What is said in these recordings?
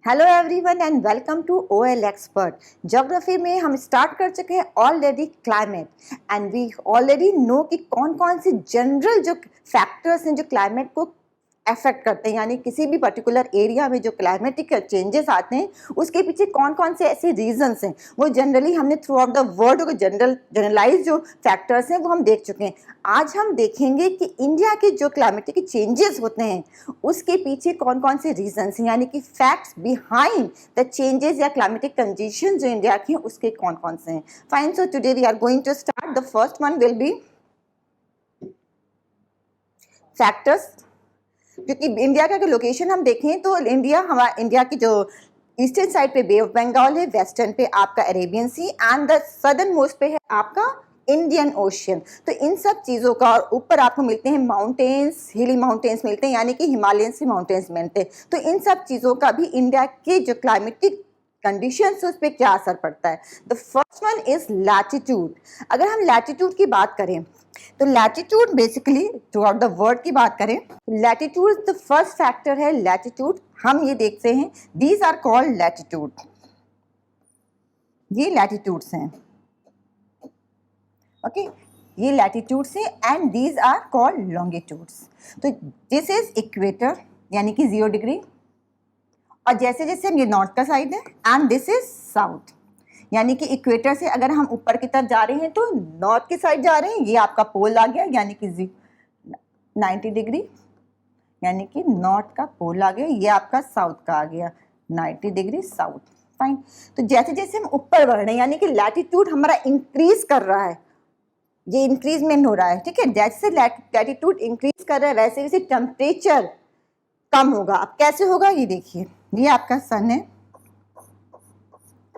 Hello everyone and welcome to OL expert. Geography में हम start कर चुके हैं already climate and we already know कि कौन कौन से जनरल जो फैक्टर्स हैं जो क्लाइमेट को अफेक्ट करते हैं, यानी किसी भी पर्टिकुलर एरिया में जो क्लाइमेटिक चेंजेस आते हैं उसके पीछे कौन कौन से ऐसे रीजंस हैं। वो जनरली हमने थ्रू आउट द वर्ल्ड को जनरलाइज जो फैक्टर्स हैं वो हम देख चुके हैं। आज हम देखेंगे कि इंडिया के जो क्लाइमेटिक चेंजेस होते हैं उसके पीछे कौन कौन से रीजंस हैं, यानी कि फैक्ट्स बिहाइंड द चेंजेस या क्लाइमेटिक कंडीशन जो इंडिया की हैं उसके कौन कौन से हैं। Fine, so today we are going to start. The first one will be factors. क्योंकि इंडिया का अगर लोकेशन हम देखें तो इंडिया की जो ईस्टर्न साइड पे बे ऑफ बंगाल है, वेस्टर्न पे आपका Arabian sea and the southernmost पे है आपका इंडियन ओशियन। तो इन सब चीज़ों का, और ऊपर आपको मिलते हैं माउंटेन्स, हिली माउंटेन्स मिलते हैं, यानी कि हिमालयन से माउंटेन्स मिलते हैं। तो इन सब चीज़ों का भी इंडिया के जो क्लाइमेटिक कंडीशंस उस पर क्या असर पड़ता है। The first one is latitude. अगर हम लैटिट्यूड की बात करें तो latitude basically throughout the world की बात करें, लैटिट्यूड द फर्स्ट फैक्टर है। लैटिट्यूड हम ये देखते हैं, दीज आर कॉल्ड लैटिट्यूड, ये लैटिट्यूड्स हैं, ओके ये लैटिट्यूड्स हैं and these are called longitudes. तो दिस इज इक्वेटर यानी कि 0 डिग्री, और जैसे जैसे हम ये नॉर्थ का साइड है एंड दिस इज साउथ, यानी कि इक्वेटर से अगर हम ऊपर की तरफ जा रहे हैं तो नॉर्थ की साइड जा रहे हैं, ये आपका पोल आ गया यानी कि 90 डिग्री, यानी कि नॉर्थ का पोल आ गया, ये आपका साउथ का आ गया 90 डिग्री साउथ। फाइन, तो जैसे जैसे हम ऊपर बढ़ रहे हैं यानी कि लैटिट्यूड हमारा इंक्रीज कर रहा है, ये इंक्रीजमेंट हो रहा है, ठीक है। जैसे लैटिट्यूड इंक्रीज कर रहा है वैसे वैसे टेम्परेचर कम होगा। अब कैसे होगा ये देखिए, ये आपका सन है,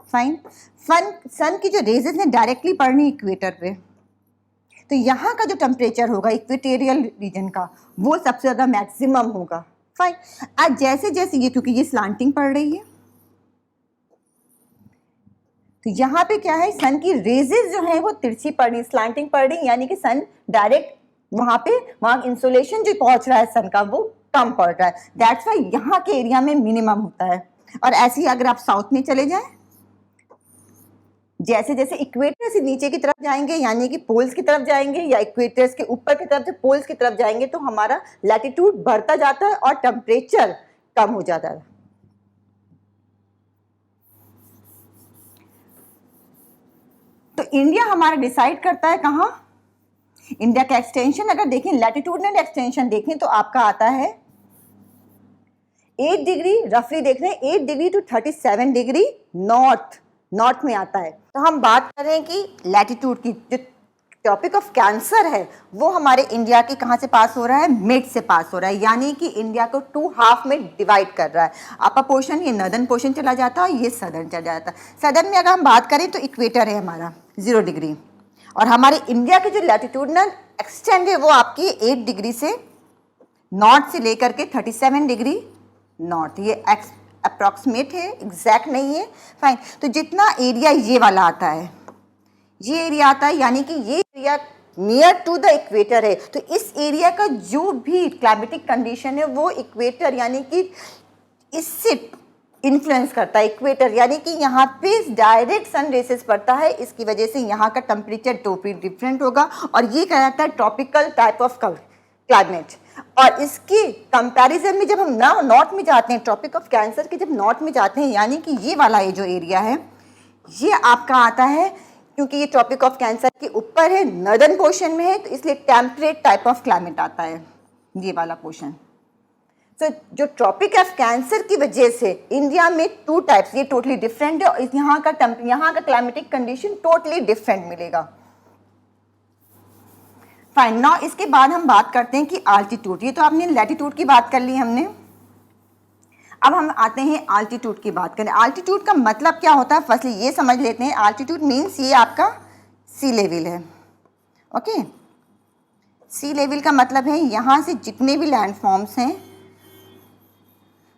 फाइन, सन की जो रेजेस ने डायरेक्टली पड़नी इक्वेटर पे, तो यहाँ का जो टेम्परेचर होगा इक्वेटोरियल रीजन का वो सबसे ज़्यादा मैक्सिमम होगा। फाइन, आज जैसे जैसे ये, क्योंकि ये स्लांटिंग पड़ रही है तो यहाँ पे क्या है, सन की रेजेस जो है वो तिरछी पड़ रही, स्लांटिंग पड़ रही, यानी कि सन डायरेक्ट वहाँ इंसोलेशन जो पहुंच रहा है सन का वो कम पड़ रहा है। दैट्स वाई यहाँ के एरिया में मिनिमम होता है। और ऐसे ही अगर आप साउथ में चले जाएं, जैसे जैसे इक्वेटर से नीचे की तरफ जाएंगे यानी कि पोल्स की तरफ जाएंगे, या इक्वेटर्स के ऊपर की तरफ से पोल्स की तरफ जाएंगे, तो हमारा लैटिट्यूड बढ़ता जाता है और टेम्परेचर कम हो जाता है। तो इंडिया हमारा डिसाइड करता है कहाँ, इंडिया का एक्सटेंशन अगर देखें, लैटिट्यूडनल एक्सटेंशन देखें तो आपका आता है 8 डिग्री, रफली देख रहे हैं 8 डिग्री टू 37 डिग्री नॉर्थ में आता है। तो हम बात कर रहे हैं कि लैटिट्यूड की जो टॉपिक ऑफ कैंसर है वो हमारे इंडिया के कहाँ से पास हो रहा है, मिड से पास हो रहा है, यानी कि इंडिया को 2 हाफ में डिवाइड कर रहा है। अपर पोर्शन ये नॉर्दर्न पोर्शन चला जाता है और ये सदर्न चला जाता है। सदर्न में अगर हम बात करें तो इक्वेटर है हमारा 0 डिग्री, और हमारे इंडिया की जो लैटिट्यूडनल एक्सटेंड है वो आपकी 8 डिग्री से नॉर्थ से लेकर के 37 डिग्री नॉर्थ, ये अप्रॉक्सीमेट है, एग्जैक्ट नहीं है। फाइन, तो जितना एरिया ये वाला आता है, ये एरिया आता है, यानी कि ये area near to the equator है, तो इस एरिया का जो भी क्लाइमेटिक कंडीशन है वो इक्वेटर यानी कि इससे इन्फ्लुएंस करता है। इक्वेटर यानी कि यहाँ पे डायरेक्ट सन रेसेस पड़ता है, इसकी वजह से यहाँ का टेम्परेचर टोटली डिफरेंट होगा, और ये कहलाता है ट्रॉपिकल टाइप ऑफ क्लाइमेट। और इसके कंपैरिजन में जब हम नॉर्थ में जाते हैं, ट्रॉपिक ऑफ कैंसर के जब नॉर्थ में जाते हैं, यानी कि ये वाला ये जो एरिया है ये आपका आता है, क्योंकि ये ट्रॉपिक ऑफ कैंसर के ऊपर है, नॉर्दर्न पोर्शन में है, तो इसलिए टेम्परेट टाइप ऑफ क्लाइमेट आता है ये वाला पोर्शन। तो जो ट्रॉपिक ऑफ कैंसर की वजह से इंडिया में 2 टाइप्स, ये टोटली डिफरेंट है, और यहाँ का क्लाइमेटिक कंडीशन टोटली डिफरेंट मिलेगा। फाइन, नाउ इसके बाद हम बात करते हैं कि आल्टीट्यूड, ये तो आपने लैटिट्यूड की बात कर ली हमने, अब हम आते हैं आल्टीट्यूड की बात करें। आल्टीट्यूड का मतलब क्या होता है, फर्स्टली ये समझ लेते हैं। आल्टीट्यूड मीन्स ये आपका सी लेवल है, ओके। सी लेवल का मतलब है यहाँ से जितने भी लैंडफॉर्म्स हैं,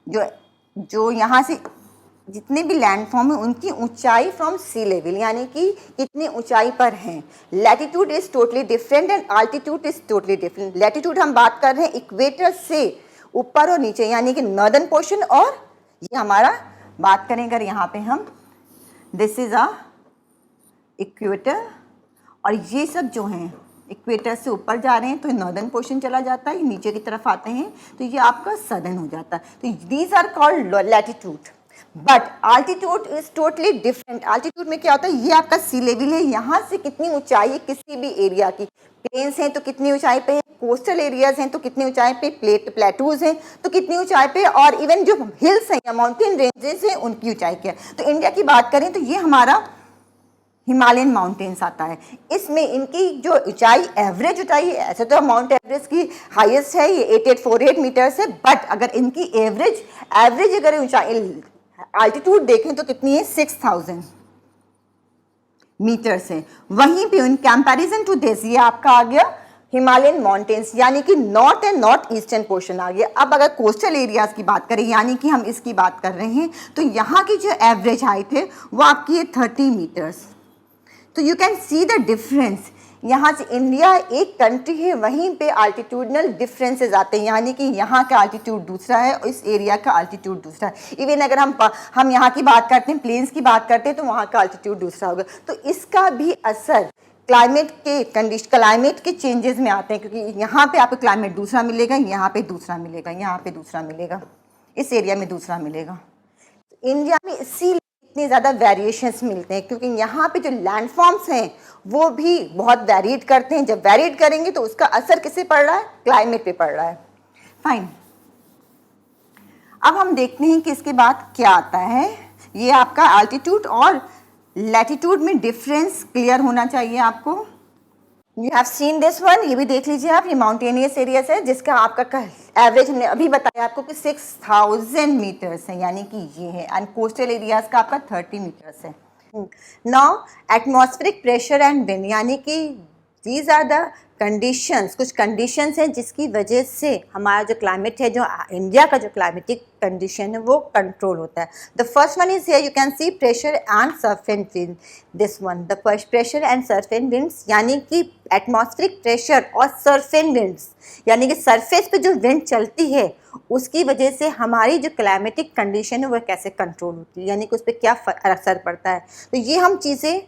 जो यहाँ से जितने भी लैंडफॉर्म है उनकी ऊंचाई फ्रॉम सी लेवल, यानी कि कितनी ऊंचाई पर हैं। Latitude is totally different and altitude is totally different. Latitude हम बात कर रहे हैं इक्वेटर से ऊपर और नीचे, यानी कि नॉर्दर्न पोर्शन और ये हमारा बात करें अगर यहाँ पे हम, दिस इज अ इक्वेटर, और ये सब जो हैं इक्वेटर से ऊपर जा रहे हैं तो नॉर्दर्न पोर्शन चला जाता है, नीचे की तरफ आते हैं तो ये आपका सदर्न हो जाता है। तो these are called latitude. But altitude is totally different. Altitude में क्या होता है, ये आपका सी लेवल है, यहाँ से कितनी ऊंचाई है किसी भी एरिया की, प्लेन्स हैं तो कितनी ऊंचाई पे है, कोस्टल एरियाज हैं तो कितनी ऊंचाई पे, प्लेटूज हैं तो कितनी ऊंचाई पे, और इवन जो हिल्स हैं या माउंटेन रेंजेस हैं उनकी ऊंचाई क्या है। तो इंडिया की बात करें तो ये हमारा हिमालयन माउंटेन्स आता है। इसमें इनकी जो ऊंचाई, एवरेज ऊंचाई है, ऐसे तो माउंट एवरेस्ट की हाईएस्ट है ये 8848 मीटर्स है, बट अगर इनकी एवरेज अगर ऊंचाई आल्टीट्यूड देखें तो कितनी है, 6000 मीटर्स है। वहीं पे इन कंपैरिजन टू दिस ये आपका आ गया हिमालयन माउंटेन्स, यानी कि north and north eastern portion आ गया। अब अगर कोस्टल एरियाज की बात करें, यानी कि हम इसकी बात कर रहे हैं, तो यहाँ की जो एवरेज हाइट है वो आपकी है 30 मीटर्स। तो you can see the difference. यहाँ से इंडिया एक कंट्री है, वहीं पे आल्टीट्यूडनल डिफरेंसेस आते हैं, यानी कि यहाँ का आल्टीट्यूड दूसरा है और इस एरिया का आल्टीट्यूड दूसरा है। इवन अगर हम यहाँ की बात करते हैं, प्लेन्स की बात करते हैं, तो वहाँ का आल्टीट्यूड दूसरा होगा। तो इसका भी असर क्लाइमेट के चेंजेस में आते हैं, क्योंकि यहाँ पे आपको क्लाइमेट दूसरा मिलेगा, यहाँ पे दूसरा मिलेगा, यहाँ पे दूसरा मिलेगा, इस एरिया में दूसरा मिलेगा। तो इंडिया में इसीलिए इतने ज़्यादा वेरिएशंस मिलते हैं, क्योंकि यहाँ पे जो लैंडफॉर्म्स हैं वो भी बहुत वेरीड करते हैं। जब वेरीड करेंगे तो उसका असर किससे पड़ रहा है, क्लाइमेट पे पड़ रहा है। फाइन, अब हम देखते हैं कि इसके बाद क्या आता है। ये आपका आल्टीट्यूड और लैटिट्यूड में डिफरेंस क्लियर होना चाहिए आपको। You have seen this one, ये भी देख लीजिए आप, ये माउंटेनियस एरियाज है जिसका आपका एवरेज हमने अभी बताया आपको कि 6000 मीटर्स है, यानी कि ये है, एंड कोस्टल एरियाज का आपका 30 मीटर्स है। Now atmospheric pressure and wind, यानी कि दीज आर द कंडीशंस, कुछ कंडीशंस हैं जिसकी वजह से हमारा जो क्लाइमेट है, जो इंडिया का जो क्लाइमेटिक कंडीशन है वो कंट्रोल होता है। The first one is here, you can see pressure and surface wind. This one, the pressure and surface winds, यानी कि एटमॉस्फेरिक प्रेशर और सरफेस विंड्स, यानी कि सरफेस पे जो विंड चलती है उसकी वजह से हमारी जो क्लाइमेटिक कंडीशन है वो कैसे कंट्रोल होती है, यानी कि उस पर क्या असर पड़ता है। तो ये हम चीज़ें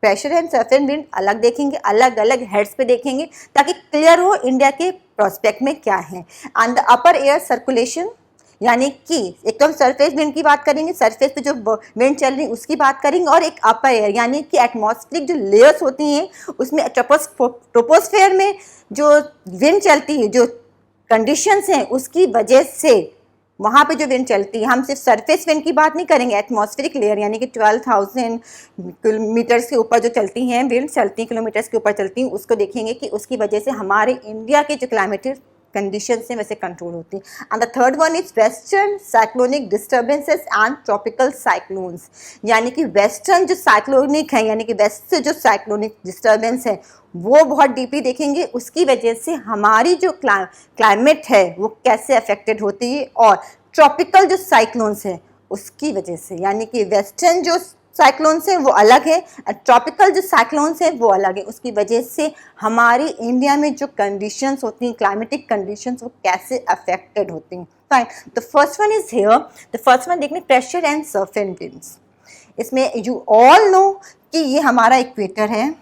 प्रेशर एंड सरफेस विंड अलग देखेंगे, अलग अलग हेड्स पे देखेंगे, ताकि क्लियर हो इंडिया के प्रोस्पेक्ट में क्या है। And the upper air circulation, यानी कि एक तो हम सरफेस विंड की बात करेंगे, सरफेस पे जो विंड चल रही है उसकी बात करेंगे, और एक अपर एयर यानी कि एटमॉस्फेरिक जो लेयर्स होती हैं उसमें ट्रोपोस्फेयर में जो विंड चलती है, जो कंडीशंस हैं उसकी वजह से वहाँ पे जो विंड चलती है, हम सिर्फ सरफेस विंड की बात नहीं करेंगे, एटमॉस्फेरिक लेयर यानी कि 12,000 किलोमीटर्स के ऊपर जो चलती हैं विंड चलती हैं, किलोमीटर्स के ऊपर चलती हैं, उसको देखेंगे कि उसकी वजह से हमारे इंडिया के जो क्लाइमेटिक कंडीशंस हैं वैसे कंट्रोल होती है। And the third one is western cyclonic disturbances and tropical cyclones, यानी कि वेस्टर्न जो साइक्लोनिक है, यानी कि वेस्ट से जो साइक्लोनिक डिस्टर्बेंस है वो बहुत डीपली देखेंगे, उसकी वजह से हमारी जो क्लाइमेट है वो कैसे अफेक्टेड होती है, और ट्रॉपिकल जो साइक्लोन्स है उसकी वजह से, यानी कि वेस्टर्न जो साइक्लोन्स हैं वो अलग है, ट्रॉपिकल जो साइक्लोन्स हैं वो अलग है, उसकी वजह से हमारी इंडिया में जो कंडीशंस होती हैं, क्लाइमेटिक कंडीशंस, वो कैसे अफेक्टेड होती हैं। Fine, the first one is here, the first one देखने प्रेशर एंड सरफेस विंड्स। इसमें यू ऑल नो कि ये हमारा इक्वेटर है,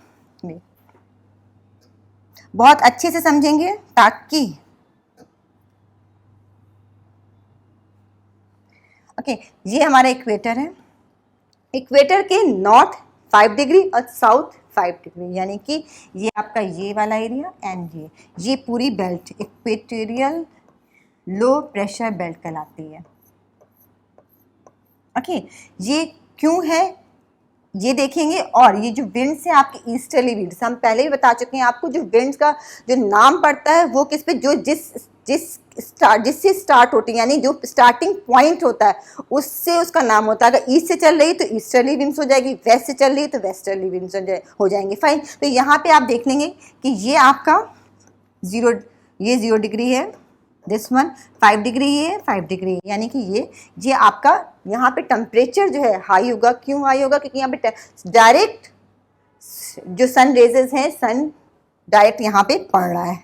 बहुत अच्छे से समझेंगे ताकि ओके, ये हमारा इक्वेटर है, इक्वेटर के नॉर्थ 5 डिग्री और साउथ 5 डिग्री, यानी कि ये आपका ये वाला एरिया एंड ये पूरी belt equatorial low pressure belt कहलाती है। ओके, ये क्यों है ये देखेंगे, और ये जो विंड्स हैं आपके ईस्टर्ली विंड्स, हम पहले ही बता चुके हैं आपको, जो विंड्स का जो नाम पड़ता है वो किस पे, जो जिससे स्टार्ट होती है, यानी जो स्टार्टिंग पॉइंट होता है उससे उसका नाम होता है। अगर ईस्ट से चल रही तो ईस्टर्ली विंड्स हो जाएगी, वेस्ट से चल रही तो वेस्टर्ली विंड्स हो जाएंगे। फाइन, तो यहाँ पे आप देख लेंगे कि ये आपका 0 डिग्री है, दिस वन 5 डिग्री, ये 5 डिग्री, यानी कि ये आपका यहाँ पे टेम्परेचर जो है हाई होगा। क्यों हाई होगा? क्योंकि यहाँ पे डायरेक्ट जो सन रेजेस हैं, सन डायरेक्ट यहाँ पे पड़ रहा है।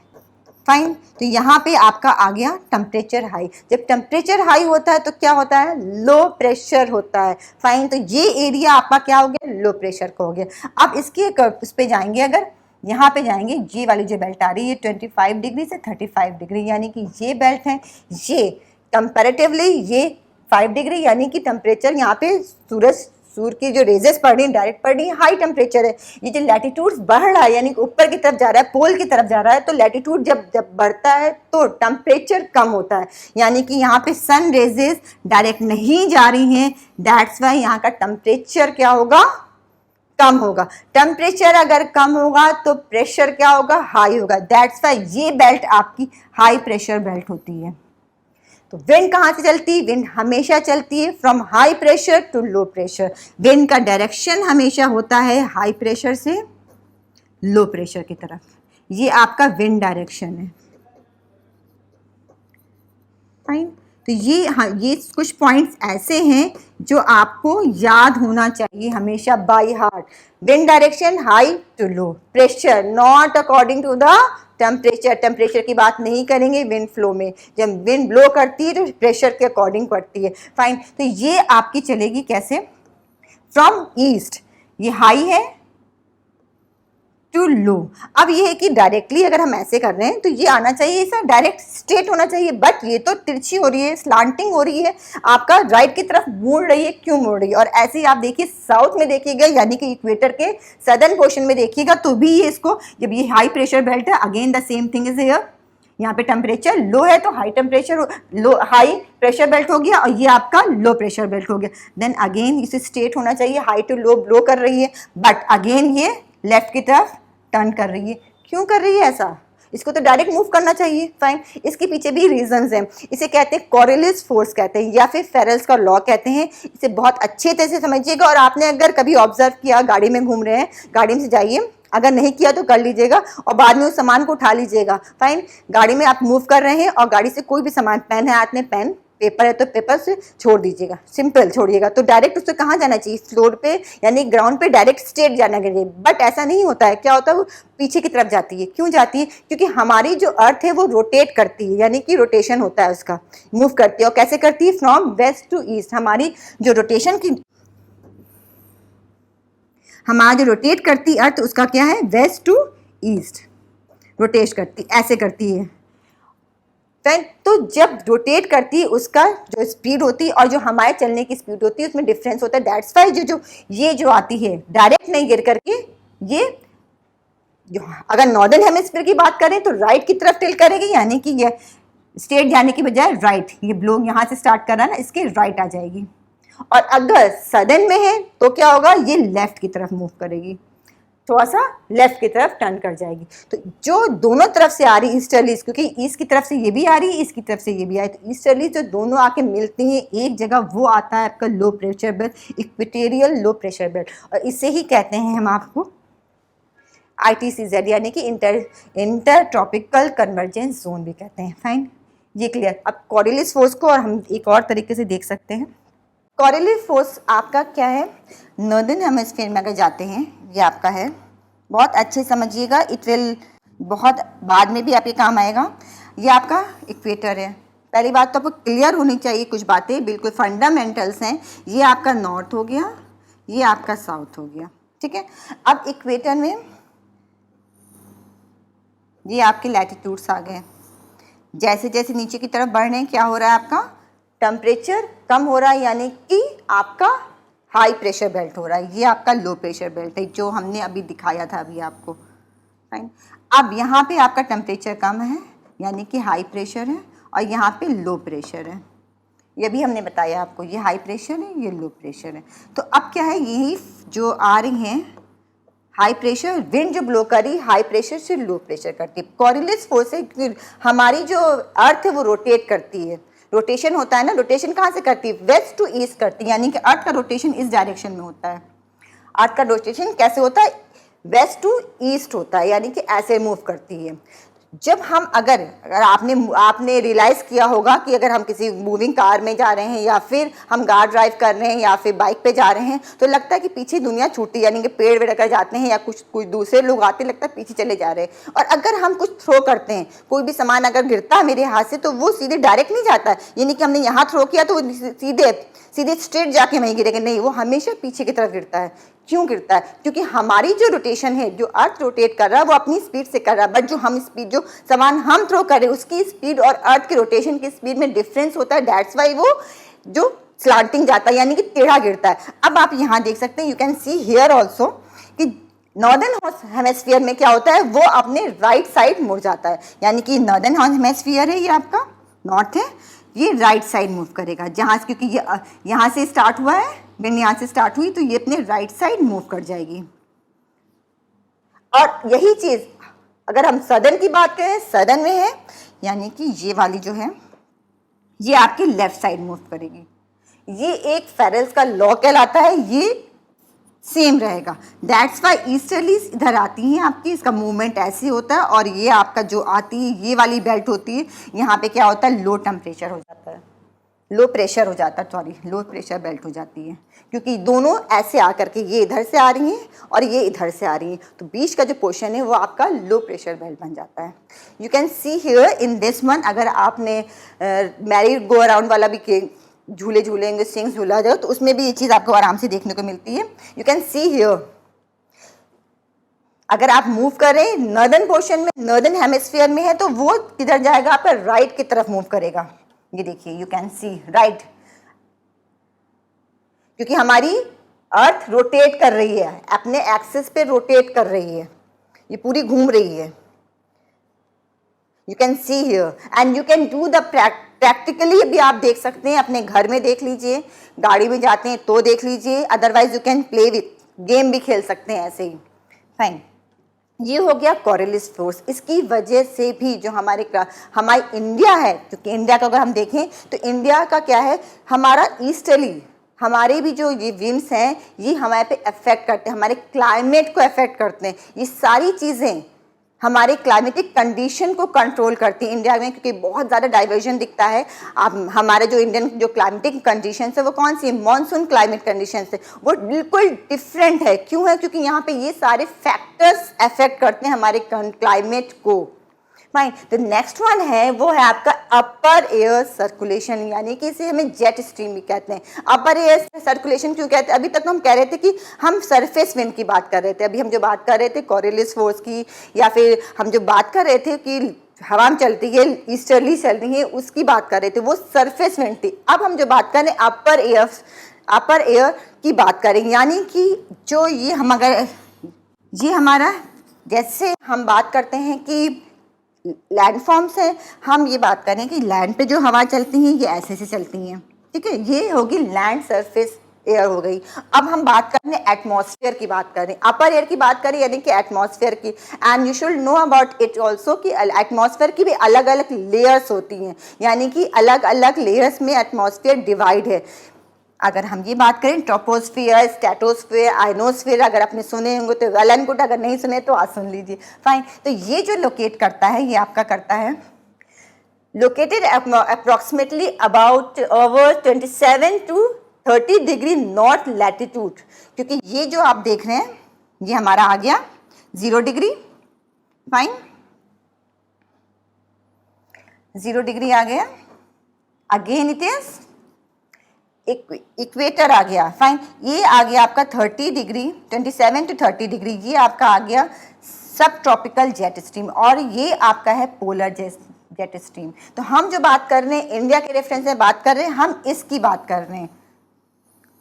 फाइन। तो यहाँ पे आपका आ गया टेम्परेचर हाई। जब टेम्परेचर हाई होता है तो क्या होता है, लो प्रेशर होता है। फाइन, तो ये एरिया आपका क्या हो गया, लो प्रेशर का हो गया। अब इसके उस पे जाएंगे, अगर यहाँ पे जाएंगे, ये वाली जो बेल्ट आ रही है 25 डिग्री से 35 डिग्री, यानी कि ये बेल्ट है, ये कंपैरेटिवली ये 5 डिग्री, यानी कि टेम्परेचर यहाँ पे सूर्य की जो रेजेस पड़ रही है, डायरेक्ट पड़ रही है, हाई टेम्परेचर है। ये जो लैटिट्यूड बढ़ रहा है, यानी कि ऊपर की तरफ जा रहा है, पोल की तरफ जा रहा है, तो लैटिट्यूड जब बढ़ता है तो टेम्परेचर कम होता है, यानी कि यहाँ पे सन रेजेस डायरेक्ट नहीं जा रही हैं, दैट्स वाई यहाँ का टेम्परेचर क्या होगा, कम होगा। टेम्परेचर अगर कम होगा तो प्रेशर क्या होगा, हाई होगा। दैट्स वाई ये बेल्ट आपकी हाई प्रेशर बेल्ट होती है। तो विंड कहाँ से चलती है, विंड हमेशा चलती है from high pressure to low pressure. Wind का डायरेक्शन हमेशा होता है हाई प्रेशर से लो प्रेशर की तरफ। ये आपका विंड डायरेक्शन है। फाइन, तो ये कुछ पॉइंट्स ऐसे हैं जो आपको याद होना चाहिए हमेशा by heart. Wind direction high to low, pressure not according to the temperature. Temperature की बात नहीं करेंगे विंड फ्लो में। जब विंड ब्लो करती है तो प्रेशर के अकॉर्डिंग पड़ती है। फाइन, तो ये आपकी चलेगी कैसे, फ्रॉम ईस्ट, ये हाई है टू लो। अब ये है कि डायरेक्टली अगर हम ऐसे कर रहे हैं तो ये आना चाहिए, ऐसा डायरेक्ट स्ट्रेट होना चाहिए, बट ये तो तिरछी हो रही है, स्लांटिंग हो रही है, आपका राइट की तरफ मुड़ रही है। क्यों मुड़ रही है? और ऐसे ही आप देखिए साउथ में देखिएगा, यानी कि इक्वेटर के सदर्न पोर्शन में देखिएगा तो भी ये इसको, जब ये हाई प्रेशर बेल्ट है, again the same thing is here. यहाँ पे टेम्परेचर लो है तो high temperature low high pressure belt हो गया, और ये आपका लो प्रेशर बेल्ट हो गया। देन अगेन इसे स्ट्रेट होना चाहिए, हाई टू लो ब्लो कर रही है, बट अगेन ये लेफ्ट की तरफ टर्न कर रही है। क्यों कर रही है ऐसा? इसको तो डायरेक्ट मूव करना चाहिए। फाइन, इसके पीछे भी रीजंस हैं। इसे कहते हैं कॉरियलिस फोर्स कहते हैं, या फिर फेरेल्स का लॉ कहते हैं। इसे बहुत अच्छे तरह से समझिएगा। और आपने अगर कभी ऑब्जर्व किया, गाड़ी में घूम रहे हैं, गाड़ी में से जाइए, अगर नहीं किया तो कर लीजिएगा और बाद में उस सामान को उठा लीजिएगा। फाइन, गाड़ी में आप मूव कर रहे हैं और गाड़ी से कोई भी सामान, पेन है हाथ में, पेन, पेपर है तो पेपर से छोड़ दीजिएगा, सिंपल छोड़िएगा। तो डायरेक्ट उससे कहाँ जाना चाहिए, फ्लोर पे, यानी ग्राउंड पे डायरेक्ट स्ट्रेट जाना चाहिए। बट ऐसा नहीं होता है, क्या होता है, वो पीछे की तरफ जाती है। क्यों जाती है? क्योंकि हमारी जो अर्थ है वो रोटेट करती है, यानी कि रोटेशन होता है उसका, मूव करती है। और कैसे करती है? From west to east. हमारी जो रोटेशन की, हमारा जो रोटेट करती अर्थ, उसका क्या है, वेस्ट टू ईस्ट रोटेट करती, ऐसे करती है। तो जब रोटेट करती है, उसका जो स्पीड होती है और जो हमारे चलने की स्पीड होती है उसमें डिफरेंस होता है। दैट्स वाई ये जो आती है डायरेक्ट नहीं गिर करके, ये जो अगर नॉर्दर्न हेमिस्फीयर की बात करें तो राइट की तरफ टिल्ट करेगी, यानी कि ये स्ट्रेट जाने की बजाय राइट, ये ब्लो यहाँ से स्टार्ट कर रहा है ना, इसके राइट आ जाएगी। और अगर सदर्न में है तो क्या होगा, ये लेफ्ट की तरफ मूव करेगी, थोड़ा सा लेफ्ट की तरफ टर्न कर जाएगी। तो जो दोनों तरफ से आ रही ईस्टर्लीज, क्योंकि ईस्ट की तरफ से ये भी आ रही है, ईस्ट की तरफ से ये भी आ रही है, तो ईस्टर्लीज जो दोनों आके मिलती हैं एक जगह, वो आता है आपका लो pressure belt, equatorial low pressure belt. और इसे ही कहते हैं हम आपको ITCZ, यानी कि इंटर ट्रॉपिकल कन्वर्जेंस जोन भी कहते हैं। फाइन, ये क्लियर। अब कॉरियलिस फोर्स को और हम एक और तरीके से देख सकते हैं। कॉरियलिस फोर्स आपका क्या है, नॉर्दर्न हेमिस्फीयर में अगर जाते हैं, ये आपका है, बहुत अच्छे समझिएगा, इट विल बहुत बाद में भी आपके काम आएगा। ये आपका इक्वेटर है। पहली बात तो आपको क्लियर होनी चाहिए, कुछ बातें बिल्कुल फंडामेंटल्स हैं। ये आपका नॉर्थ हो गया, ये आपका साउथ हो गया, ठीक है। अब इक्वेटर में ये आपके लैटिट्यूड्स आ गए। जैसे जैसे नीचे की तरफ बढ़ रहे हैं, क्या हो रहा है, आपका टेम्परेचर कम हो रहा है, यानी कि आपका हाई प्रेशर बेल्ट हो रहा है। ये आपका लो प्रेशर बेल्ट है, जो हमने अभी दिखाया था अभी आपको। फाइन, अब यहाँ पे आपका टेम्परेचर कम है, यानी कि हाई प्रेशर है, और यहाँ पे लो प्रेशर है। ये भी हमने बताया आपको, ये हाई प्रेशर है, ये लो प्रेशर है। तो अब क्या है, यही जो आ रही हैं हाई प्रेशर, विंड जो ब्लो करी हाई प्रेशर से लो प्रेशर करती है। कॉरियलिस फोर्स है, हमारी जो अर्थ है वो रोटेट करती है, रोटेशन होता है ना, रोटेशन कहाँ से करती है, वेस्ट टू ईस्ट करती है, यानी कि अर्थ का रोटेशन इस डायरेक्शन में होता है। अर्थ का रोटेशन कैसे होता है, वेस्ट टू ईस्ट होता है, यानी कि ऐसे मूव करती है। जब हम अगर आपने रियलाइज़ किया होगा कि अगर हम किसी मूविंग कार में जा रहे हैं या फिर हम कार ड्राइव कर रहे हैं या फिर बाइक पे जा रहे हैं तो लगता है कि पीछे दुनिया छूटी, यानी कि पेड़ वेड़ कर जाते हैं या कुछ दूसरे लोग आते, लगता है पीछे चले जा रहे हैं। और अगर हम कुछ थ्रो करते हैं, कोई भी सामान अगर गिरता है मेरे हाथ से तो वो सीधे डायरेक्ट नहीं जाता है, यानी कि हमने यहाँ थ्रो किया तो सीधे स्ट्रेट जाके वहीं गिरेगा, नहीं, वो हमेशा पीछे की तरफ गिरता है। क्यों गिरता है? क्योंकि हमारी जो रोटेशन है, जो अर्थ रोटेट कर रहा है वो अपनी स्पीड से कर रहा है, बट जो सामान हम थ्रो कर रहे हैं उसकी स्पीड और अर्थ की रोटेशन की स्पीड में डिफरेंस होता है। दैट्स वाई वो जो स्लांटिंग जाता है, यानी कि टेढ़ा गिरता है। अब आप यहाँ देख सकते हैं, you can see here also कि नॉर्दर्न हेमेस्फीयर में क्या होता है, वो अपने राइट साइड मुड़ जाता है, यानी कि नॉर्दर्न हेमेस्फीयर है, ये आपका नॉर्थ है, ये राइट साइड मूव करेगा। जहाँ क्योंकि ये यहाँ से स्टार्ट हुआ है, विंड यहाँ से स्टार्ट हुई तो ये अपने राइट साइड मूव कर जाएगी। और यही चीज़ अगर हम सदर्न की बात करें, सदर्न में है, यानी कि ये वाली जो है ये आपकी लेफ्ट साइड मूव करेगी। ये एक फेरेल्स का लॉ कहलाता है, ये सेम रहेगा। दैट्स वाई ईस्टर्लीज इधर आती हैं आपकी, इसका मूवमेंट ऐसे होता है, और ये आपका जो आती है ये वाली बेल्ट होती है, यहाँ पे क्या होता है, लो टेम्परेचर हो जाता है, लो प्रेशर हो जाता है, सॉरी लो प्रेशर बेल्ट हो जाती है, क्योंकि दोनों ऐसे आकर के ये इधर से आ रही हैं और ये इधर से आ रही हैं, तो बीच का जो पोर्शन है वो आपका लो प्रेशर बेल्ट बन जाता है। You can see here in this one, अगर आपने मैरी गो अराउंड वाला भी झूले झूलेंगे, स्विंग्स झूला जाओ तो उसमें भी ये चीज़ आपको आराम से देखने को मिलती है। यू कैन सी हियर, अगर आप मूव कर रहे हैं नॉर्दर्न पोर्शन में, नॉर्दर्न हेमिस्फीयर में है, तो वो किधर जाएगा, आपका राइट की तरफ मूव करेगा। ये देखिए, यू कैन सी राइट, क्योंकि हमारी अर्थ रोटेट कर रही है, अपने एक्सिस पे रोटेट कर रही है, ये पूरी घूम रही है। You can see here and you can do the practically भी आप देख सकते हैं, अपने घर में देख लीजिए, गाड़ी में जाते हैं तो देख लीजिए, otherwise you can play with, game भी खेल सकते हैं ऐसे ही। फाइन, ये हो गया कॉरियोलिस फोर्स। इसकी वजह से भी जो हमारी इंडिया है, क्योंकि इंडिया का अगर हम देखें तो इंडिया का क्या है, हमारा ईस्टर्ली, हमारे भी जो ये विंड्स हैं ये हमारे पे अफेक्ट करते हैं, हमारे क्लाइमेट को अफेक्ट करते हैं। ये सारी चीज़ें हमारे क्लाइमेटिक कंडीशन को कंट्रोल करती है इंडिया में, क्योंकि बहुत ज़्यादा डाइवर्जन दिखता है। आप हमारे जो इंडियन जो क्लाइमेटिक कंडीशन है वो कौन सी है, मॉनसून क्लाइमेट कंडीशन है, वो बिल्कुल डिफरेंट है। क्यों है? क्योंकि यहाँ पे ये सारे फैक्टर्स अफेक्ट करते हैं हमारे क्लाइमेट को। फाइन, तो नेक्स्ट वन है वो है आपका अपर एयर सर्कुलेशन, यानी कि इसे हमें जेट स्ट्रीम भी कहते हैं। अपर एयर सर्कुलेशन क्यों कहते हैं? अभी तक तो हम कह रहे थे कि हम सरफेस विंड की बात कर रहे थे, अभी हम जो बात कर रहे थे कॉरियोलिस फोर्स की, या फिर हम जो बात कर रहे थे कि हवा चलती है ईस्टर्ली चलती है उसकी बात कर रहे थे, वो सरफेस विंड थी। अब हम जो बात कर रहे हैं अपर एयर की बात करें, यानी कि जो ये हम अगर ये हमारा, जैसे हम बात करते हैं कि लैंडफॉर्म्स है, हम ये बात करें कि लैंड पे जो हवा चलती हैं ये ऐसे से चलती हैं, ठीक है, ये होगी लैंड सरफेस एयर हो गई। अब हम बात कर रहे हैं एटमॉस्फेयर की बात करें, अपर एयर की बात करें, यानी कि एटमॉस्फेयर की। And you should know about it also कि एटमॉस्फेयर की भी अलग अलग लेयर्स होती हैं, यानी कि अलग अलग लेयर्स में एटमॉस्फेयर डिवाइड है। अगर हम ये बात करें ट्रोपोस्फियर, स्ट्रेटोस्फियर, आयनोस्फियर, अगर आपने सुने होंगे तो वेल एंड गुड, अगर नहीं सुने तो आज सुन लीजिए। फाइन, तो ये जो लोकेट करता है ये आपका करता है located approximately about over 27 to 30 degree north latitude, क्योंकि ये जो आप देख रहे हैं ये हमारा आ गया 0 डिग्री। फाइन, 0 डिग्री आ गया, अगेन इट इज इक्वेटर आ गया। फाइन, ये आ गया आपका 30 डिग्री, 27 to 30 डिग्री, ये आपका आ गया सब ट्रॉपिकल जेट स्ट्रीम, और ये आपका है पोलर जेट स्ट्रीम। तो हम जो बात कर रहे हैं इंडिया के रेफरेंस में बात कर रहे हैं, हम इसकी बात कर रहे हैं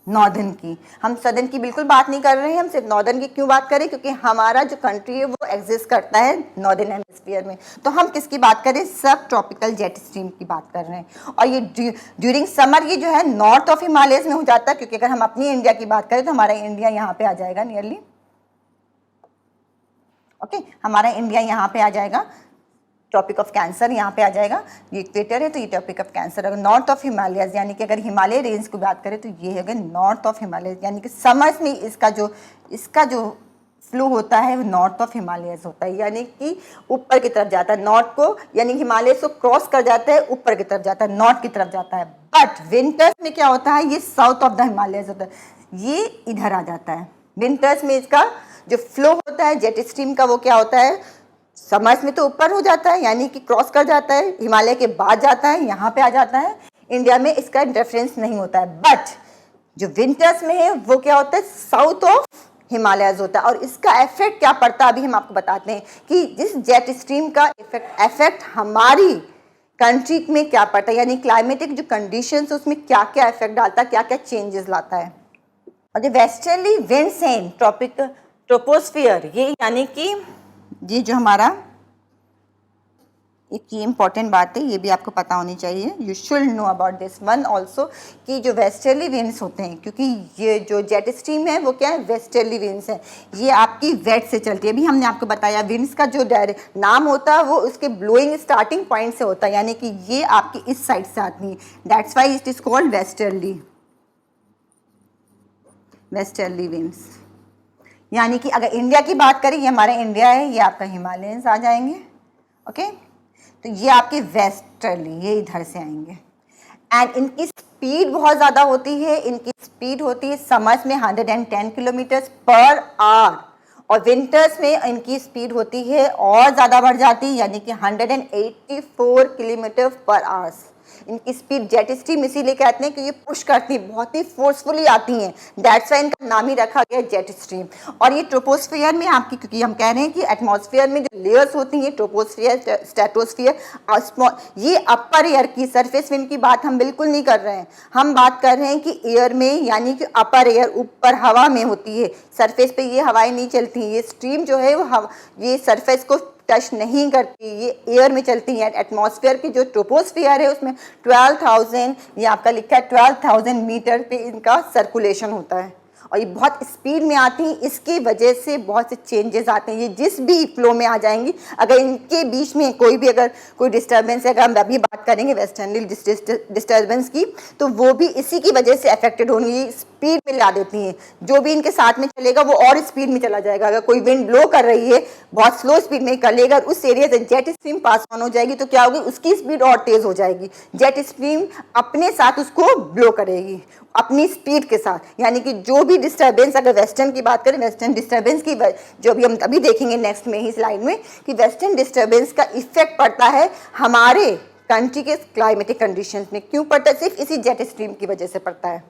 नॉर्दर्न की, हम सदर्न की बिल्कुल बात नहीं कर रहे हैं। हम सिर्फ नॉर्दर्न की क्यों बात करें? क्योंकि हमारा जो कंट्री है वो एग्जिस्ट करता है नॉर्दर्न हेमिस्फीयर में। तो हम किसकी बात करें? सब ट्रॉपिकल जेट स्ट्रीम की बात कर रहे हैं। और ये ड्यूरिंग समर ये जो है नॉर्थ ऑफ हिमालयस में हो जाता है, क्योंकि अगर हम अपनी इंडिया की बात करें तो हमारा इंडिया यहाँ पे आ जाएगा नियरली, ओके, हमारा इंडिया यहाँ पे आ जाएगा, टॉपिक ऑफ कैंसर यहाँ पे आ जाएगा, ये इक्वेटर है तो ये टॉपिक ऑफ कैंसर। अगर नॉर्थ ऑफ हिमालयस, यानी कि अगर हिमालय रेंज की बात करें तो ये है नॉर्थ ऑफ हिमालय, यानी कि समर्स में इसका जो फ्लो होता है वो नॉर्थ ऑफ हिमालयस होता है, यानी कि ऊपर की तरफ जाता है, नॉर्थ को यानी हिमालयस को क्रॉस कर जाता है, ऊपर की तरफ जाता है, नॉर्थ की तरफ जाता है। बट विंटर्स में क्या होता है, ये साउथ ऑफ द हिमालयस होता है, ये इधर आ जाता है। विंटर्स में इसका जो फ्लो होता है जेट स्ट्रीम का वो क्या होता है, समर्स में तो ऊपर हो जाता है यानी कि क्रॉस कर जाता है, हिमालय के बाद जाता है, यहाँ पे आ जाता है। इंडिया में इसका इंटरफेरेंस नहीं होता है। बट जो विंटर्स में है वो क्या होता है, साउथ ऑफ हिमालयस होता है। और इसका इफेक्ट क्या पड़ता है अभी हम आपको बताते हैं कि जिस जेट स्ट्रीम का इफेक्ट हमारी कंट्री में क्या पड़ता है, यानी क्लाइमेटिक जो कंडीशंस उसमें क्या क्या इफेक्ट डालता है, क्या क्या चेंजेस लाता है। और जो वेस्टर्ली विंड्स हैं ट्रोपोस्फियर, ये यानी कि ये जो हमारा एक ये इंपॉर्टेंट बात है, ये भी आपको पता होनी चाहिए, you should know about this one also, कि जो वेस्टर्ली विंड्स होते हैं, क्योंकि ये जो जेट स्ट्रीम है वो क्या है, वेस्टर्ली विंड्स है, ये आपकी वेस्ट से चलती है। अभी हमने आपको बताया विंड्स का जो नाम होता है वो उसके ब्लोइंग स्टार्टिंग पॉइंट से होता है, यानी कि ये आपकी इस साइड से आती है, that's why it is called westerly winds. यानी कि अगर इंडिया की बात करें, ये हमारा इंडिया है, ये आपका हिमालयंस आ जाएंगे, ओके तो ये आपके वेस्टर्ली, ये इधर से आएंगे। एंड इनकी स्पीड बहुत ज़्यादा होती है, इनकी स्पीड होती है समर्स में 110 किलोमीटर्स पर आवर, और विंटर्स में इनकी स्पीड होती है और ज़्यादा बढ़ जाती है, यानी कि 184 किलोमीटर पर आवर्स। इनकी स्पीड जेट स्ट्रीम इसीलिए कहते हैं कि ये पुश करती है, बहुत ही फोर्सफुली आती हैं, दैट्स वाई इनका नाम ही रखा गया जेट स्ट्रीम। और ये ट्रोपोस्फियर में आपकी, क्योंकि हम कह रहे हैं कि एटमॉस्फेयर में जो लेयर्स होती हैं, ट्रोपोस्फियर, स्ट्रेटोस्फियर, ये अपर एयर की सरफेस विंड की बात हम बिल्कुल नहीं कर रहे हैं, हम बात कर रहे हैं कि एयर में, यानी कि अपर एयर, ऊपर हवा में होती है, सरफेस पे ये हवाएं नहीं चलती, ये स्ट्रीम जो है वो ये सरफेस को टच नहीं करती, ये एयर में चलती है। एटमॉस्फेयर की जो ट्रोपोस्फियर है उसमें 12,000, ये आपका लिखा है 12,000 मीटर पे इनका सर्कुलेशन होता है, और ये बहुत स्पीड में आती हैं, इसकी वजह से बहुत से चेंजेस आते हैं। ये जिस भी फ्लो में आ जाएंगी, अगर इनके बीच में कोई भी अगर कोई डिस्टर्बेंस है, अगर हम अभी बात करेंगे वेस्टर्नली डिस्टर्बेंस की, तो वो भी इसी की वजह से अफेक्टेड होंगी, स्पीड में ला देती हैं। जो भी इनके साथ में चलेगा वो और स्पीड में चला जाएगा। अगर कोई विंड ब्लो कर रही है बहुत स्लो स्पीड में कर लेगा, उस एरिया से जेट स्ट्रीम पास ऑन हो जाएगी, तो क्या होगी, उसकी स्पीड और तेज हो जाएगी, जेट स्ट्रीम अपने साथ उसको ब्लो करेगी अपनी स्पीड के साथ। यानी कि जो भी डिस्टर्बेंस, अगर वेस्टर्न की बात करें, वेस्टर्न डिस्टर्बेंस की जो भी हम अभी देखेंगे नेक्स्ट में ही स्लाइड में, कि वेस्टर्न डिस्टर्बेंस का इफेक्ट पड़ता है हमारे कंट्री के क्लाइमेटिक कंडीशंस में। क्यों पड़ता है, सिर्फ इसी जेट स्ट्रीम की वजह से पड़ता है।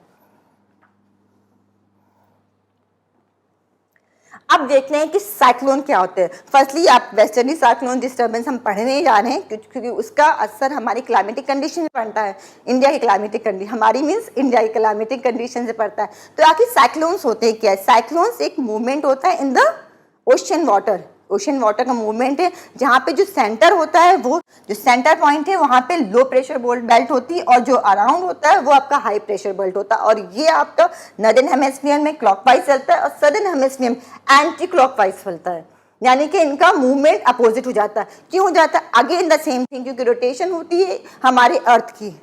अब देखते हैं कि साइक्लोन क्या होते हैं। फर्स्टली आप वेस्टर्नी साइक्लोन डिस्टर्बेंस हम पढ़ने जा रहे हैं, क्योंकि उसका असर हमारी क्लाइमेटिक कंडीशन में पड़ता है, इंडिया की क्लाइमेटिक कंडीशन, हमारी मीन्स इंडिया की क्लाइमेटिक कंडीशन से पड़ता है। तो आखिर साइक्लोन्स होते हैं क्या है, साइक्लोन्स एक मूवमेंट होता है in the ocean water, ocean water का मूवमेंट है, जहाँ पे जो सेंटर होता है, वो जो सेंटर पॉइंट है वहाँ पे लो प्रेशर बेल्ट होती है, और जो अराउंड होता है वो आपका हाई प्रेशर बेल्ट होता है। और ये आपका नॉर्दर्न हेमिस्फीयर में क्लॉकवाइज चलता है और सदर्न हेमिस्फीयर में एंटी क्लॉकवाइज चलता है, यानी कि इनका मूवमेंट अपोजिट हो जाता है। क्यों हो जाता है, अगेन द सेम थिंग, क्योंकि रोटेशन होती है हमारे अर्थ की,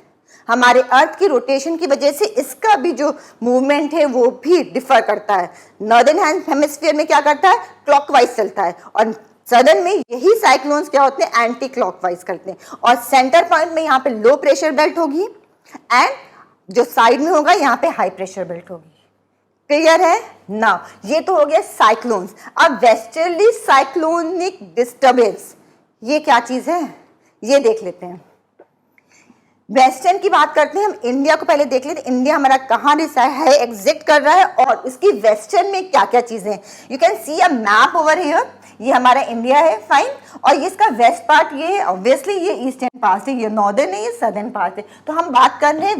हमारे अर्थ की रोटेशन की वजह से इसका भी जो मूवमेंट है वो भी डिफर करता है। नॉर्दर्न हेमिस्फीयर में क्या करता है, क्लॉकवाइज चलता है, और सदर्न में यही साइक्लोन्स क्या होते हैं, एंटी क्लॉकवाइज करते हैं। और सेंटर पॉइंट में यहाँ पे लो प्रेशर बेल्ट होगी, एंड जो साइड में होगा यहाँ पे हाई प्रेशर बेल्ट होगी। क्लियर है ना, ये तो हो गया साइक्लोन्स। अब वेस्टर्ली साइक्लोनिक डिस्टर्बेंस, ये क्या चीज है, ये देख लेते हैं। वेस्टर्न की बात करते हैं हम, इंडिया को पहले देख लेते हैं, इंडिया हमारा कहाँ है, एग्जिस्ट कर रहा है, और इसकी वेस्टर्न में क्या क्या चीजें हैं। You can see a map over here, ये हमारा इंडिया है, फाइन, और ये इसका वेस्ट पार्ट ये है, ऑब्वियसली ये ईस्टर्न पार्ट है, ये नॉर्दर्न है, ये सदर्न पार्ट है। तो हम बात कर रहे हैं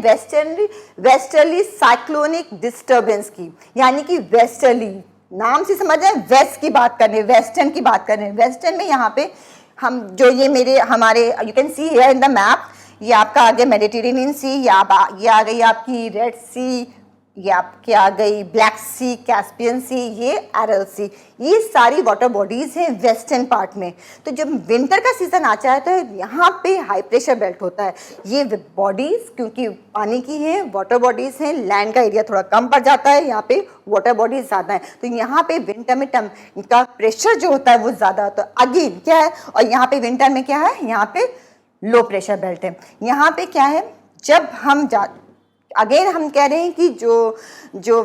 वेस्टर्ली साइक्लोनिक डिस्टर्बेंस की, यानी कि वेस्टर्ली नाम से समझ रहे हैं, वेस्ट की बात कर रहे हैं, वेस्टर्न की बात कर रहे हैं। वेस्टर्न में यहाँ पे हम जो ये हमारे you can see here in the map, ये आपका आ गया मेडिटेरेनियन सी, ये आ गई आपकी रेड सी, ये आपके आ गई ब्लैक सी, कैस्पियन सी, ये अरल सी, ये सारी वाटर बॉडीज हैं वेस्टर्न पार्ट में। तो जब विंटर का सीजन आता है तो यहाँ पे हाई प्रेशर बेल्ट होता है। ये बॉडीज क्योंकि पानी की हैं, वाटर बॉडीज हैं, लैंड का एरिया थोड़ा कम पड़ जाता है, यहाँ पे वाटर बॉडीज ज़्यादा है, तो यहाँ पे विंटर में इनका प्रेशर जो होता है वो ज़्यादा होता है। अगेन क्या है, और यहाँ पे विंटर में क्या है, यहाँ पे लो प्रेशर बेल्ट है। यहाँ पे क्या है, जब हम अगेन हम कह रहे हैं कि जो जो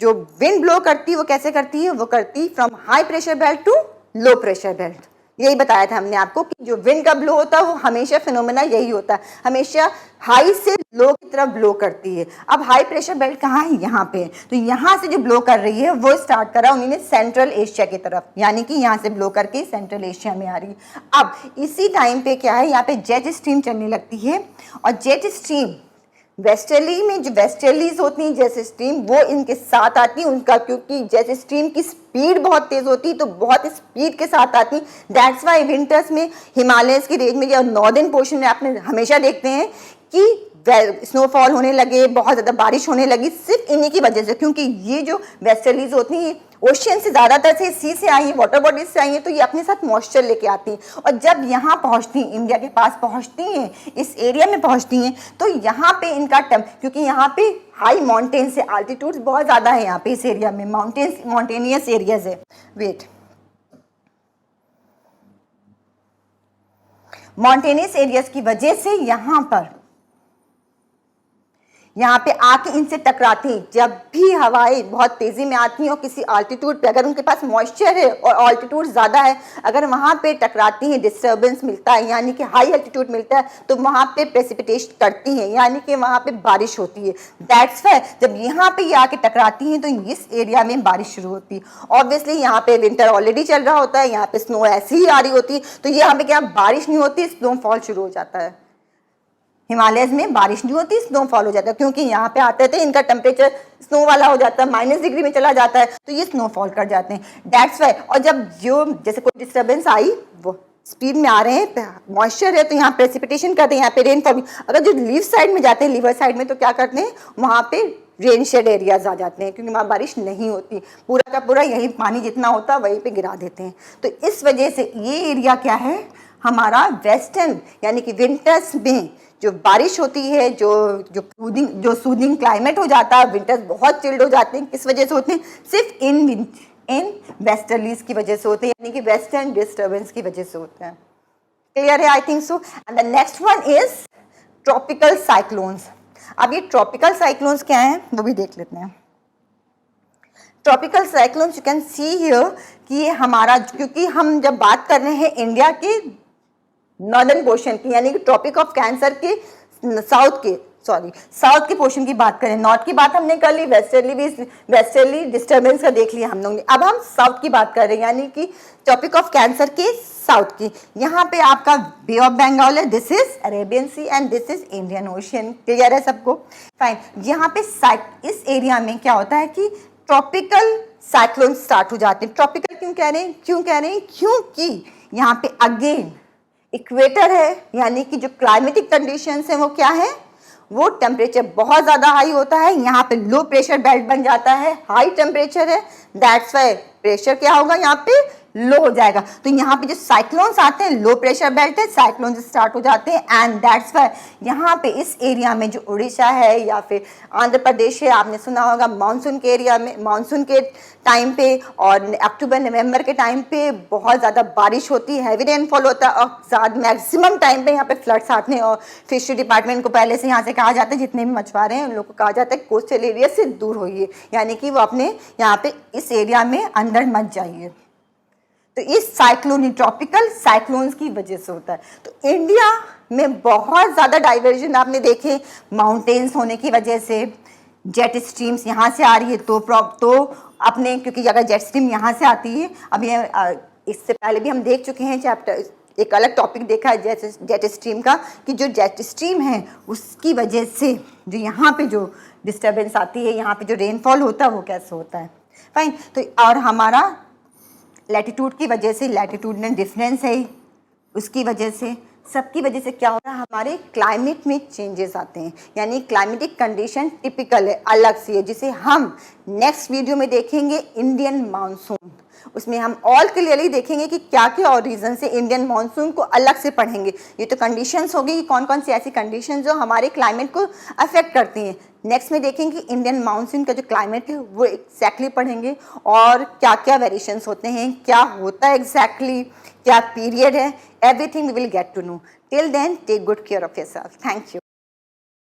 जो विंड ब्लो करती है वो कैसे करती है, वो करती from high pressure belt to low pressure belt. यही बताया था हमने आपको कि जो विंड का ब्लो होता है वो हमेशा फिनोमेना यही होता है, हमेशा हाई से लो की तरफ ब्लो करती है। अब हाई प्रेशर बेल्ट कहाँ है, यहाँ पे, तो यहाँ से जो ब्लो कर रही है वो स्टार्ट करा उन्होंने सेंट्रल एशिया की तरफ, यानी कि यहाँ से ब्लो करके सेंट्रल एशिया में आ रही है। अब इसी टाइम पे क्या है, यहाँ पे जेट स्ट्रीम चलने लगती है, और जेट स्ट्रीम वेस्टर्ली में जो वेस्टर्लीज होती हैं जेट स्ट्रीम वो इनके साथ आती हैं, उनका क्योंकि जेट स्ट्रीम की स्पीड बहुत तेज होती है तो बहुत स्पीड के साथ आती हैं। दैट्स वाई विंटर्स में हिमालयस की रेंज में या नॉर्दर्न पोर्शन में आपने हमेशा देखते हैं कि स्नोफॉल होने लगे, बहुत ज़्यादा बारिश होने लगी, सिर्फ इन्हीं की वजह से, क्योंकि ये जो वेस्टर्लीज होती हैं ओशियन से ज़्यादातर से सी से आई हैं, वाटर बॉडीज से आई हैं, तो ये अपने साथ मॉइस्चर लेके आती हैं, और जब यहाँ पहुँचती हैं, इंडिया के पास पहुँचती हैं, इस एरिया में पहुँचती हैं, तो यहाँ पे इनका क्योंकि यहाँ पे हाई माउंटेन से आल्टीट्यूड बहुत ज़्यादा है, यहाँ पे इस एरिया में माउंटेनियस एरियाज है। वेट, माउंटेनियस एरियाज की वजह से यहाँ पे आके इनसे टकराती, जब भी हवाएं बहुत तेज़ी में आती हैं और किसी आल्टीट्यूड पे अगर उनके पास मॉइस्चर है और आल्टीट्यूड ज़्यादा है, अगर वहाँ पे टकराती हैं, डिस्टर्बेंस मिलता है, यानी कि हाई एल्टीट्यूड मिलता है, तो वहाँ पे प्रेसिपिटेशन करती हैं, यानी कि वहाँ पे बारिश होती है। दैट्स वाई जब यहाँ पे ये आके टकराती हैं तो इस एरिया में बारिश शुरू होती है। ऑब्वियसली यहाँ पे विंटर ऑलरेडी चल रहा होता है, यहाँ पे स्नो ऐसी ही आ रही होती है, तो यहाँ पे क्या बारिश नहीं होती, स्नोफॉल शुरू हो जाता है। हिमालयस में बारिश नहीं होती, स्नोफॉल हो जाता है, क्योंकि यहाँ पे आते थे इनका टेम्परेचर स्नो वाला हो जाता है, -डिग्री में चला जाता है, तो ये स्नोफॉल कर जाते हैं। दैट्स वाई, और जब जो जैसे कोई डिस्टर्बेंस आई, वो स्पीड में आ रहे हैं, मॉइस्चर है, तो यहाँ प्रेसिपिटेशन करते हैं, यहाँ पे रेनफॉल। अगर जो लीव साइड में जाते हैं, लीवर साइड में, तो क्या करते हैं, वहाँ पे रेन शेड एरियाज आ जाते हैं, क्योंकि वहाँ बारिश नहीं होती, पूरा का पूरा यही पानी जितना होता है वहीं पे गिरा देते हैं। तो इस वजह से ये एरिया क्या है, हमारा वेस्टर्न, यानी कि विंटर्स में जो बारिश होती है, जो सूदिंग क्लाइमेट हो जाता है, विंटर्स बहुत चिल्ड हो जाते हैं, किस वजह से होते हैं, सिर्फ इन वेस्टर्लीज की वजह से होते हैं, यानी कि वेस्टर्न डिस्टर्बेंस की वजह से होते हैं। क्लियर है, I think so. And the next one is tropical cyclones. अब ये ट्रॉपिकल साइक्लोन्स क्या हैं वो भी देख लेते हैं। Tropical cyclones you can see here कि ये हमारा, क्योंकि हम जब बात कर रहे हैं इंडिया के नॉर्दर्न पोर्शन की, यानी कि ट्रॉपिक ऑफ कैंसर के साउथ के पोर्शन की बात करें, नॉर्थ की बात हमने कर ली, वेस्टर्ली डिस्टर्बेंस का देख लिया हम लोगों ने, अब हम साउथ की बात कर रहे हैं, यानी कि ट्रॉपिक ऑफ कैंसर के साउथ की। यहाँ पे आपका बे ऑफ बंगाल है, this is Arabian sea and this is Indian ocean. Clear है सबको, फाइन। यहाँ पे इस एरिया में क्या होता है कि ट्रॉपिकल साइक्लोन स्टार्ट हो जाते हैं। ट्रॉपिकल क्यों कह रहे हैं, क्योंकि यहाँ पे अगेन इक्वेटर है, यानी कि जो क्लाइमेटिक कंडीशंस हैं वो क्या है, वो टेम्परेचर बहुत ज़्यादा हाई होता है, यहाँ पे लो प्रेशर बेल्ट बन जाता है, हाई टेम्परेचर है, दैट्स वाई प्रेशर क्या होगा, यहाँ पे लो हो जाएगा। तो यहाँ पे जो साइक्लोन्स आते हैं, लो प्रेशर बेल्ट है, साइक्लोन्स स्टार्ट हो जाते हैं, एंड दैट्स वाई यहाँ पे इस एरिया में जो उड़ीसा है या फिर आंध्र प्रदेश है, आपने सुना होगा मानसून के एरिया में, मानसून के टाइम पे और अक्टूबर नवंबर के टाइम पे बहुत ज़्यादा बारिश होती है, हैवी रेनफॉल होता है, और ज़्यादा मैक्सिमम टाइम पे यहाँ पे फ्लड्स आते हैं, और फिशरी डिपार्टमेंट को पहले से यहाँ से कहा जाता है, जितने भी मछुआरे हैं उन लोगों को कहा जाता है कोस्टल एरिया से दूर होइए, यानी कि वो अपने यहाँ पे इस एरिया में अंदर मत जाइए। तो इस साइक्लोन, ट्रॉपिकल साइक्लोन्स की वजह से होता है। तो इंडिया में बहुत ज़्यादा डाइवर्जन आपने देखे, माउंटेन्स होने की वजह से, जेट स्ट्रीम्स यहाँ से आ रही है, तो अपने, क्योंकि अगर जेट स्ट्रीम यहाँ से आती है, अब ये इससे पहले भी हम देख चुके हैं चैप्टर, एक अलग टॉपिक देखा है जेट स्ट्रीम का, कि जो जेट स्ट्रीम है उसकी वजह से जो यहाँ पे जो डिस्टर्बेंस आती है, यहाँ पे जो रेनफॉल होता है वो कैसे होता है, फाइन। तो और हमारा लैटिट्यूड की वजह से, लैटिट्यूडनल डिफरेंस है उसकी वजह से, सबकी वजह से क्या होता है, हमारे क्लाइमेट में चेंजेस आते हैं, यानी क्लाइमेटिक कंडीशन टिपिकल है, अलग सी है, जिसे हम नेक्स्ट वीडियो में देखेंगे इंडियन मानसून। उसमें हम ऑल क्लियरली देखेंगे कि क्या क्या और रीज़न से इंडियन मानसून को अलग से पढ़ेंगे। ये तो कंडीशंस होगी कि कौन कौन सी ऐसी कंडीशन जो हमारे क्लाइमेट को अफेक्ट करती हैं। नेक्स्ट में देखेंगे कि इंडियन मानसून का जो क्लाइमेट है वो एग्जैक्टली पढ़ेंगे और क्या क्या वेरिएशंस होते हैं, क्या होता है एग्जैक्टली, क्या पीरियड है, everything we will get to know. Till then take good care of yourself. Thank you.